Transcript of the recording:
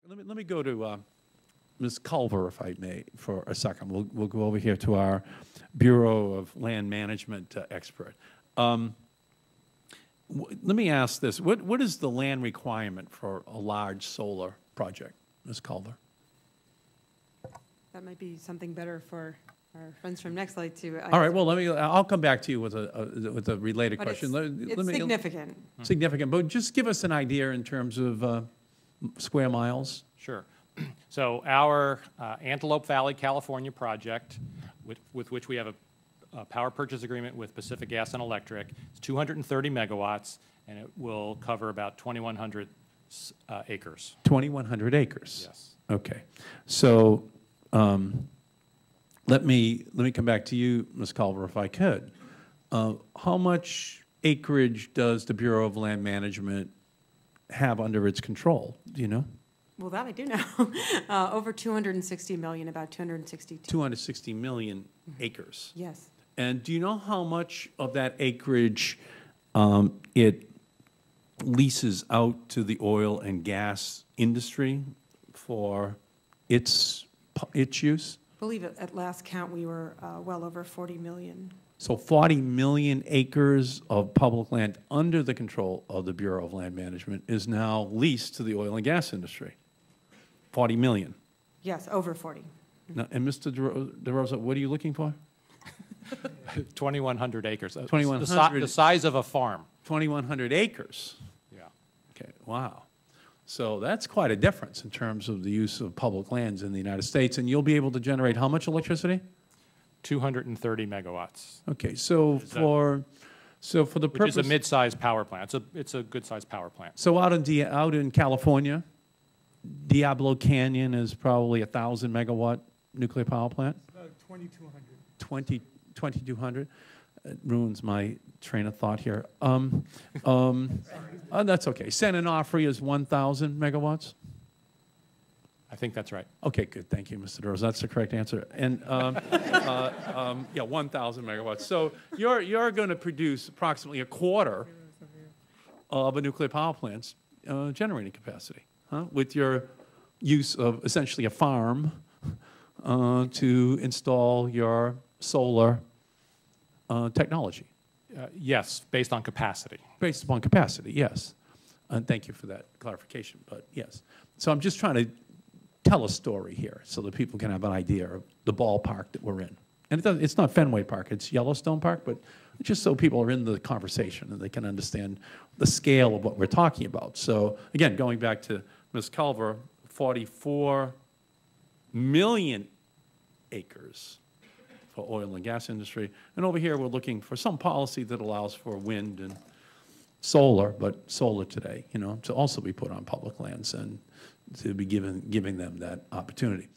Let me go to Ms. Culver, if I may, for a second. We'll go over here to our Bureau of Land Management expert. Let me ask this. What is the land requirement for a large solar project, Ms. Culver? That might be something better for our friends from Nextlight to. All right. Well, I'll come back to you with a related but question. It's significant. Significant, but just give us an idea in terms of square miles. Sure. So our Antelope Valley, California project, with which we have a power purchase agreement with Pacific Gas and Electric, it's 230 megawatts, and it will cover about 2,100 acres. 2,100 acres. Yes. Okay. So let me come back to you, Ms. Culver, if I could. How much acreage does the Bureau of Land Management have under its control? Do you know? Well, that I do know. Over 260 million, about 262. 260 million acres. Yes. And do you know how much of that acreage it leases out to the oil and gas industry for its use? I believe at last count we were well over 40 million. So 40 million acres of public land under the control of the Bureau of Land Management is now leased to the oil and gas industry. 40 million. Yes, over 40. Now, and Mr. DeRosa, what are you looking for? 2,100 acres. 2,100. The size of a farm. 2,100 acres. Yeah. Okay, wow. So that's quite a difference in terms of the use of public lands in the United States. And you'll be able to generate how much electricity? 230 megawatts. Okay, so for the purpose, which is a mid-sized power plant. It's a good-sized power plant. So out in California, Diablo Canyon is probably 1,000 megawatt nuclear power plant. About 2,200. 2,200. It ruins my train of thought here. That's okay. San Onofre is 1,000 megawatts. I think that's right. Okay, good. Thank you, Mr. Rose. That's the correct answer. And yeah, 1,000 megawatts. So you're going to produce approximately a quarter of a nuclear power plant's generating capacity, with your use of essentially a farm to install your solar technology. Yes, based on capacity. Based upon capacity, yes. And thank you for that clarification, but yes. So I'm just trying to tell a story here so that people can have an idea of the ballpark that we're in. And it's not Fenway Park, it's Yellowstone Park, but just so people are in the conversation and they can understand the scale of what we're talking about. So again, going back to Ms. Culver, 44 million acres for oil and gas industry. And over here, we're looking for some policy that allows for wind and solar, but solar today, to also be put on public lands and to be giving them that opportunity.